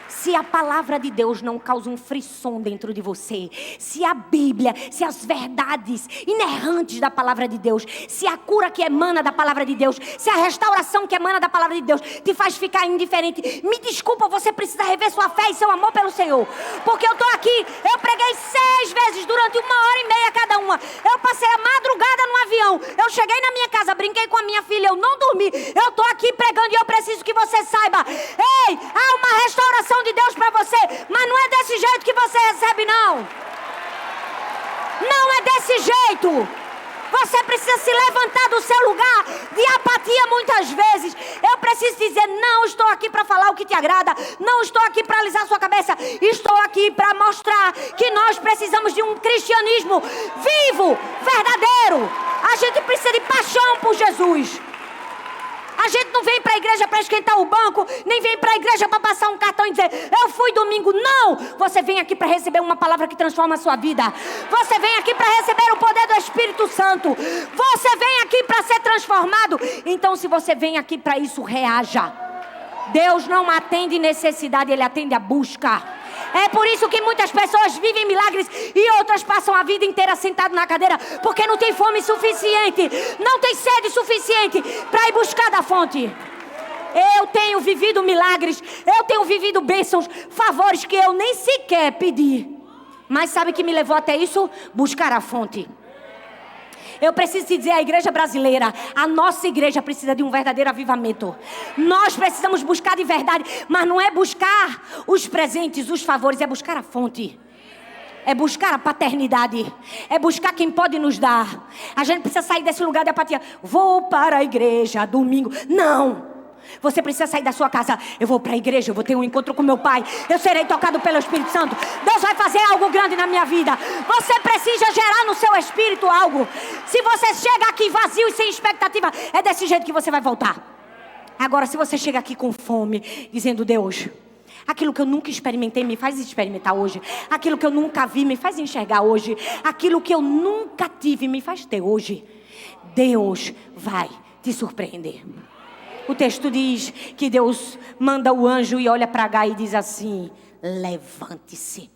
Se a palavra de Deus não causa um frisson dentro de você, se a Bíblia, se as verdades inerrantes da palavra de Deus, se a cura que emana da palavra de Deus, se a restauração que emana da palavra de Deus te faz ficar indiferente, me desculpa, você precisa rever sua fé e seu amor pelo Senhor. Porque eu estou aqui, eu preguei 6 vezes durante 1h30 cada uma. Eu passei a madrugada no avião, eu cheguei na minha casa, brinquei com a minha filha, eu não dormi. Eu estou aqui pregando e eu preciso que você saiba: ei, há uma restauração de Deus para você, mas não é desse jeito que você recebe, não. Não é desse jeito. Você precisa se levantar do seu lugar de apatia muitas vezes. Eu preciso dizer: não estou aqui para falar o que te agrada, não estou aqui para alisar sua cabeça, estou aqui para mostrar que nós precisamos de um cristianismo vivo, verdadeiro. A gente precisa de paixão por Jesus. A gente não vem para a igreja para esquentar o banco, nem vem para a igreja para passar um cartão e dizer: eu fui domingo. Não! Você vem aqui para receber uma palavra que transforma a sua vida. Você vem aqui para receber o poder do Espírito Santo. Você vem aqui para ser transformado. Então, se você vem aqui para isso, reaja. Deus não atende necessidade, Ele atende a busca. É por isso que muitas pessoas vivem milagres e outras passam a vida inteira sentado na cadeira, porque não tem fome suficiente, não tem sede suficiente para ir buscar da fonte. Eu tenho vivido milagres, eu tenho vivido bênçãos, favores que eu nem sequer pedi. Mas sabe o que me levou até isso? Buscar a fonte. Eu preciso te dizer, a igreja brasileira, a nossa igreja precisa de um verdadeiro avivamento. Nós precisamos buscar de verdade, mas não é buscar os presentes, os favores, é buscar a fonte. É buscar a paternidade, é buscar quem pode nos dar. A gente precisa sair desse lugar de apatia. Vou para a igreja domingo. Não! Você precisa sair da sua casa. Eu vou para a igreja, eu vou ter um encontro com meu pai. Eu serei tocado pelo Espírito Santo. Deus vai fazer algo grande na minha vida. Você precisa gerar no seu espírito algo. Se você chega aqui vazio e sem expectativa, é desse jeito que você vai voltar. Agora, se você chega aqui com fome, dizendo: Deus, aquilo que eu nunca experimentei, me faz experimentar hoje. Aquilo que eu nunca vi, me faz enxergar hoje. Aquilo que eu nunca tive, me faz ter hoje. Deus vai te surpreender. O texto diz que Deus manda o anjo e olha para Agar e diz assim: levante-se.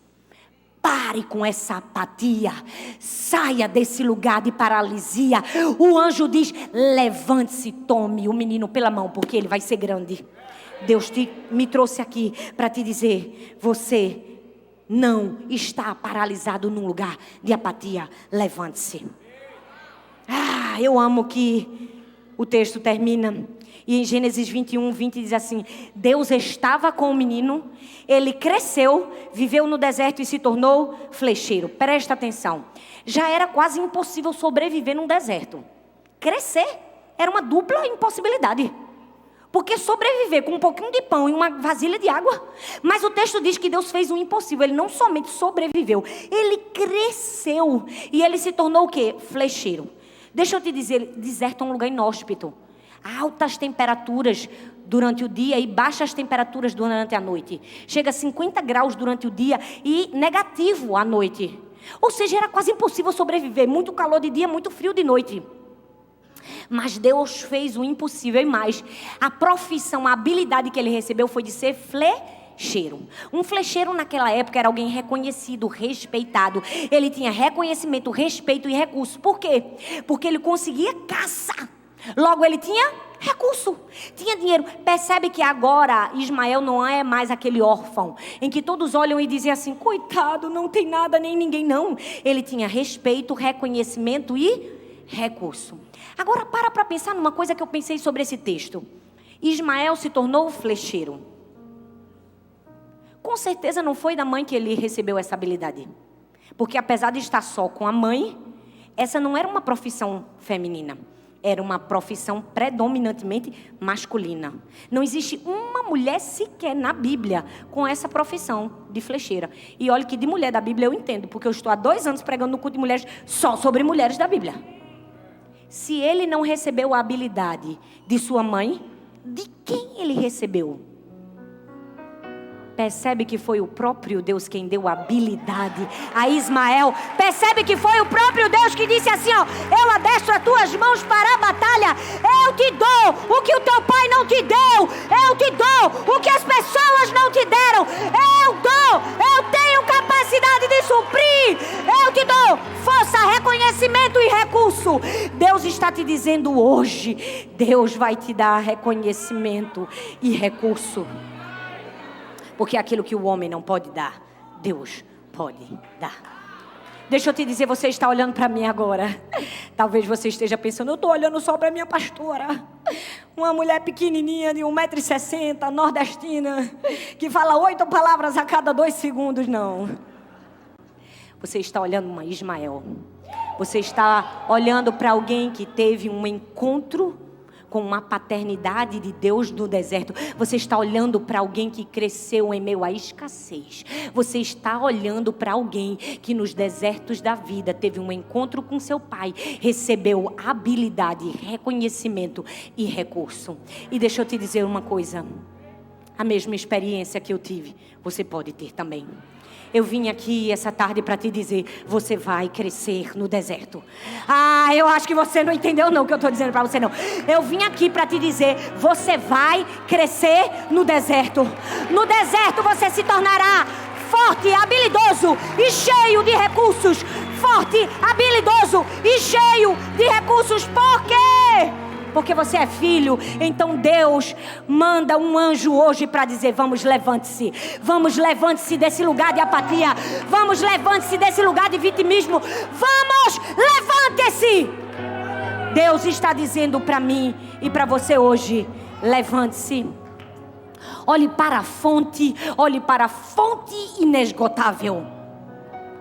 Pare com essa apatia. Saia desse lugar de paralisia. O anjo diz: levante-se, tome o menino pela mão, porque ele vai ser grande. Deus me trouxe aqui para te dizer: você não está paralisado num lugar de apatia. Levante-se. Eu amo que o texto termina. E em Gênesis 21:20 diz assim: Deus estava com o menino, ele cresceu, viveu no deserto e se tornou flecheiro. Presta atenção. Já era quase impossível sobreviver num deserto. Crescer era uma dupla impossibilidade. Porque sobreviver com um pouquinho de pão e uma vasilha de água. Mas o texto diz que Deus fez o impossível. Ele não somente sobreviveu, ele cresceu. E ele se tornou o quê? Flecheiro. Deixa eu te dizer, deserto é um lugar inóspito. Altas temperaturas durante o dia e baixas temperaturas durante a noite. Chega a 50 graus durante o dia e negativo à noite. Ou seja, era quase impossível sobreviver. Muito calor de dia, muito frio de noite. Mas Deus fez o impossível e mais. A profissão, a habilidade que ele recebeu foi de ser flecheiro. flecheiro. Um flecheiro naquela época era alguém reconhecido, respeitado. Ele tinha reconhecimento, respeito e recurso. Por quê? Porque ele conseguia caçar. Logo ele tinha recurso, tinha dinheiro. Percebe que agora Ismael não é mais aquele órfão em que todos olham e dizem assim: coitado, não tem nada nem ninguém. Não, ele tinha respeito, reconhecimento e recurso. Agora para pensar numa coisa que eu pensei sobre esse texto. Ismael se tornou flecheiro. Com certeza não foi da mãe que ele recebeu essa habilidade, porque apesar de estar só com a mãe, essa não era uma profissão feminina. Era uma profissão predominantemente masculina. Não existe uma mulher sequer na Bíblia com essa profissão de flecheira. E olha que de mulher da Bíblia eu entendo, porque eu estou há 2 anos pregando no culto de mulheres só sobre mulheres da Bíblia. Se ele não recebeu a habilidade de sua mãe, de quem ele recebeu? Percebe que foi o próprio Deus quem deu a habilidade a Ismael. Percebe que foi o próprio Deus que disse assim: ó, eu adestro as tuas mãos para a batalha. Eu te dou o que o teu pai não te deu. Eu te dou o que as pessoas não te deram. Eu tenho capacidade de suprir. Eu te dou força, reconhecimento e recurso. Deus está te dizendo hoje: Deus vai te dar reconhecimento e recurso. Porque aquilo que o homem não pode dar, Deus pode dar. Deixa eu te dizer, você está olhando para mim agora. Talvez você esteja pensando: eu estou olhando só para minha pastora. Uma mulher pequenininha de 1,60 m, nordestina, que fala 8 palavras a cada 2 segundos. Não. Você está olhando uma Ismael. Você está olhando para alguém que teve um encontro com uma paternidade de Deus no deserto. Você está olhando para alguém que cresceu em meio à escassez. Você está olhando para alguém que nos desertos da vida teve um encontro com seu pai, recebeu habilidade, reconhecimento e recurso. E deixa eu te dizer uma coisa: a mesma experiência que eu tive, você pode ter também. Eu vim aqui essa tarde para te dizer: você vai crescer no deserto. Eu acho que você não entendeu não o que eu estou dizendo para você não. Eu vim aqui para te dizer: você vai crescer no deserto. No deserto você se tornará forte, habilidoso e cheio de recursos. Forte, habilidoso e cheio de recursos. Por quê? Porque você é filho. Então Deus manda um anjo hoje para dizer: vamos, levante-se. Vamos, levante-se desse lugar de apatia. Vamos, levante-se desse lugar de vitimismo. Vamos, levante-se. Deus está dizendo para mim e para você hoje: levante-se. Olhe para a fonte. Olhe para a fonte inesgotável.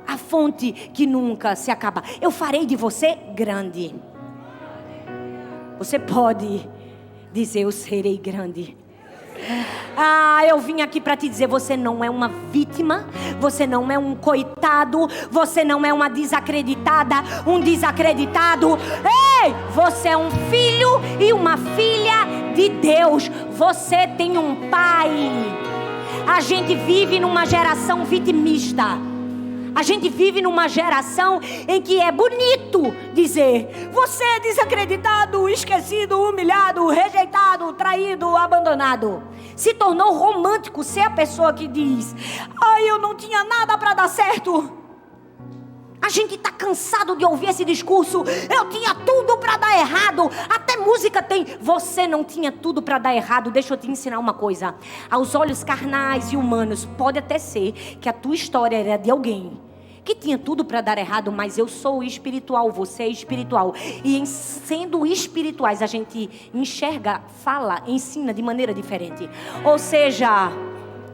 A fonte que nunca se acaba. Eu farei de você grande. Você pode dizer: eu serei grande. Eu vim aqui para te dizer: você não é uma vítima, você não é um coitado, você não é uma desacreditada, um desacreditado. Ei, você é um filho e uma filha de Deus. Você tem um pai. A gente vive numa geração vitimista. A gente vive numa geração em que é bonito dizer: você é desacreditado, esquecido, humilhado, rejeitado, traído, abandonado. Se tornou romântico ser a pessoa que diz: eu não tinha nada para dar certo. A gente está cansado de ouvir esse discurso: eu tinha tudo para dar errado. Até música tem: você não tinha tudo para dar errado. Deixa eu te ensinar uma coisa: aos olhos carnais e humanos, pode até ser que a tua história era de alguém que tinha tudo para dar errado, mas eu sou espiritual, você é espiritual. E em sendo espirituais, a gente enxerga, fala, ensina de maneira diferente. Ou seja,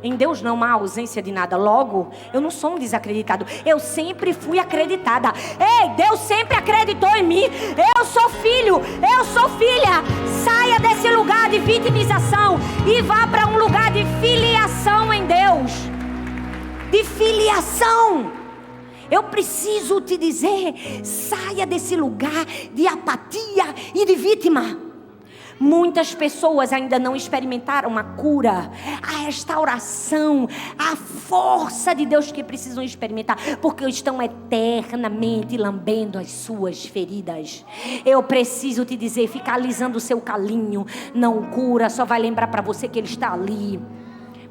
em Deus não há ausência de nada. Logo, eu não sou um desacreditado. Eu sempre fui acreditada. Ei, Deus sempre acreditou em mim. Eu sou filho, eu sou filha. Saia desse lugar de vitimização e vá para um lugar de filiação em Deus. De filiação. Eu preciso te dizer: saia desse lugar de apatia e de vítima. Muitas pessoas ainda não experimentaram a cura, a restauração, a força de Deus que precisam experimentar, porque estão eternamente lambendo as suas feridas. Eu preciso te dizer: ficar alisando o seu calinho não cura, só vai lembrar para você que ele está ali.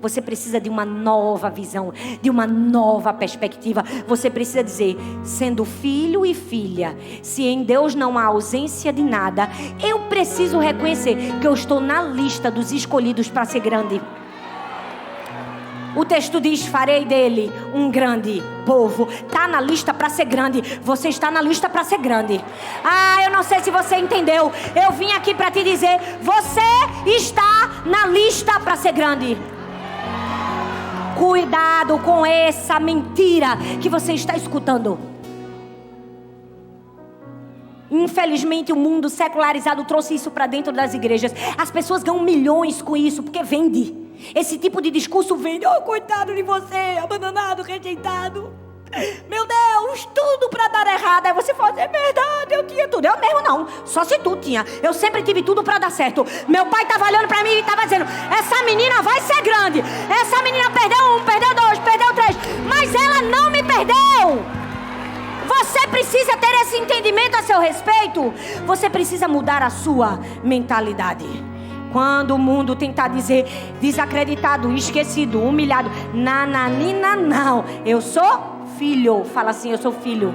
Você precisa de uma nova visão, de uma nova perspectiva. Você precisa dizer, sendo filho e filha, se em Deus não há ausência de nada, eu preciso reconhecer que eu estou na lista dos escolhidos para ser grande. O texto diz, farei dele um grande povo. Está na lista para ser grande. Você está na lista para ser grande. Eu não sei se você entendeu. Eu vim aqui para te dizer, você está na lista para ser grande. Cuidado com essa mentira que você está escutando. Infelizmente o mundo secularizado trouxe isso para dentro das igrejas. As pessoas ganham milhões com isso porque vende. Esse tipo de discurso vende. Coitado de você, abandonado, rejeitado. Meu Deus, tudo para dar errado. Aí você fala, é verdade, eu tinha tudo. Eu mesmo não, só se tu tinha. Eu sempre tive tudo para dar certo. Meu pai estava olhando para mim e estava dizendo, essa menina vai ser grande. Essa menina perdeu 1, perdeu 2, perdeu 3, mas ela não me perdeu. Você precisa ter esse entendimento a seu respeito. Você precisa mudar a sua mentalidade. Quando o mundo tentar dizer desacreditado, esquecido, humilhado, nananina, não. Eu sou filho. Fala assim, eu sou filho.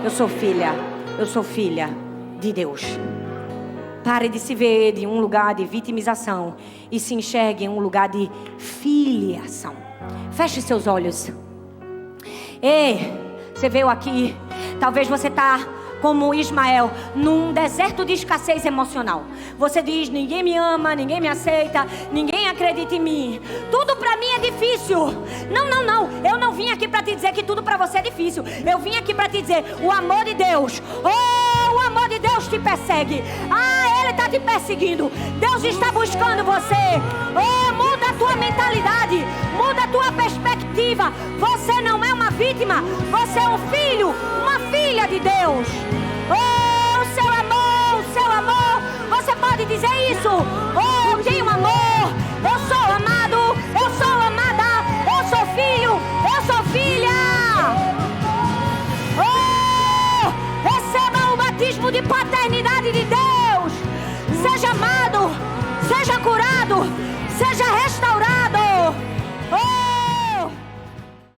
Eu sou filha. Eu sou filha de Deus. Pare de se ver de um lugar de vitimização e se enxergue em um lugar de filiação. Feche seus olhos. Ei, você veio aqui. Talvez você está como Ismael, num deserto de escassez emocional. Você diz, ninguém me ama, ninguém me aceita, ninguém acredita em mim. Tudo para mim é difícil. Não. Eu não vim aqui para te dizer que tudo para você é difícil. Eu vim aqui para te dizer, o amor de Deus. O amor de Deus te persegue. Ele está te perseguindo. Deus está buscando você. Muda a tua mentalidade. Muda a tua perspectiva. Você não é uma vítima. Você é um filho, uma filha de Deus. O seu amor. Você pode dizer isso.